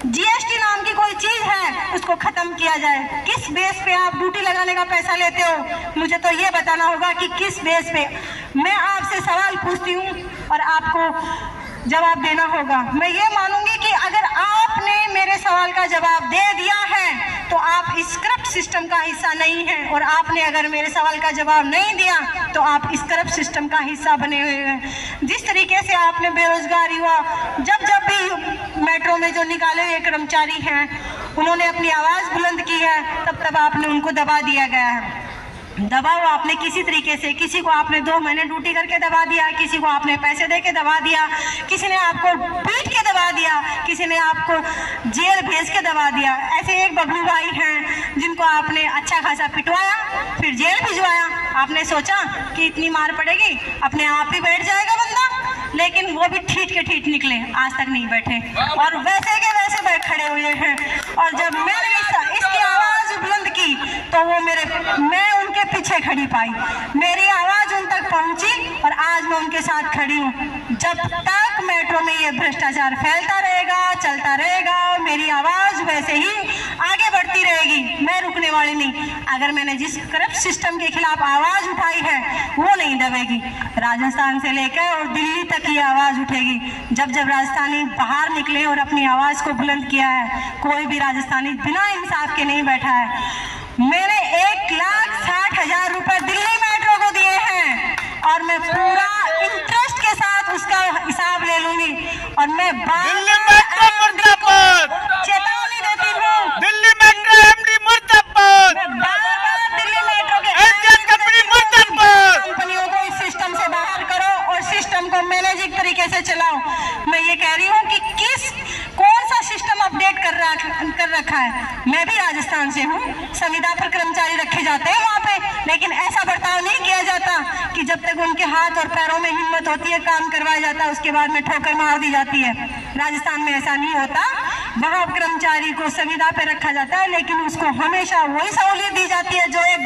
GST नाम की कोई चीज है उसको खत्म किया जाए। किस बेस पे आप ड्यूटी लगाने का पैसा लेते हो, मुझे तो ये बताना होगा कि किस बेस पे। मैं आपसे सवाल पूछती हूँ और आपको जवाब देना होगा। मैं ये मानूंगी कि अगर आपने मेरे सवाल का जवाब दे दिया है तो आप इस करप्ट सिस्टम का हिस्सा नहीं हैं, और आपने अगर मेरे सवाल का जवाब नहीं दिया तो आप इस करप्ट सिस्टम का हिस्सा बने हुए हैं। जिस तरीके से आपने बेरोजगार युवा जब भी मेट्रो में जो निकाले हुए कर्मचारी हैं उन्होंने अपनी आवाज़ बुलंद की है, तब आपने उनको दबा दिया गया है। दबाओ आपने किसी तरीके से, किसी को आपने 2 महीने ड्यूटी करके दबा दिया, किसी को आपने पैसे दे के दबा दिया, किसी ने आपको पीट के दबा दिया, किसी ने आपको जेल भेज के दबा दिया। ऐसे एक बबलू भाई हैं जिनको आपने अच्छा खासा पिटवाया फिर जेल भिजवाया। आपने सोचा कि इतनी मार पड़ेगी अपने आप ही बैठ जाएगा बंदा, लेकिन वो भी ठीठ के ठीठ निकले, आज तक नहीं बैठे और वैसे के वैसे बैठ खड़े हुए हैं। और जब मैंने इसकी आवाज़ बुलंद की तो मैं उनके पीछे खड़ी पाई, मेरी आवाज उन तक पहुंची और आज मैं उनके साथ खड़ी हूँ। जब तक मेट्रो में ये भ्रष्टाचार फैलता रहेगा, चलता रहेगा, मेरी आवाज वैसे ही आगे बढ़ती रहेगी, मैं रुकने वाली नहीं। अगर मैंने जिस करप्ट सिस्टम के खिलाफ आवाज उठाई है वो नहीं दबेगी। राजस्थान से लेकर और दिल्ली तक ये आवाज उठेगी। जब राजस्थानी बाहर निकले और अपनी आवाज को बुलंद किया है, कोई भी राजस्थानी बिना इंसाफ के नहीं बैठा है। मैंने 1,60,000 रुपए दिल्ली मेट्रो को दिए हैं और मैं पूरा इंटरेस्ट के साथ उसका हिसाब ले लूंगी। और मैं चेतावनी देती हूँ, दिल्ली मेट्रो एमडी मुर्दाबाद, दिल्ली मेट्रो के कंपनियों को इस सिस्टम से बाहर करो और सिस्टम को मैनेजिंग तरीके से चलाओ। मैं ये कह रही हूँ कि कौन सा सिस्टम अपडेट कर रखा है। मैं भी राजस्थान से हूँ, संविदा पर कर्मचारी रखे जाते हैं वहाँ पे, लेकिन ऐसा बर्ताव नहीं किया जाता कि जब तक उनके हाथ और पैरों में हिम्मत होती है काम करवाया जाता है, उसके बाद में ठोकर मार दी जाती है। राजस्थान में ऐसा नहीं होता, वहाँ कर्मचारी को संविदा पे रखा जाता है, लेकिन उसको हमेशा वही सहूलियत दी जाती है जो एक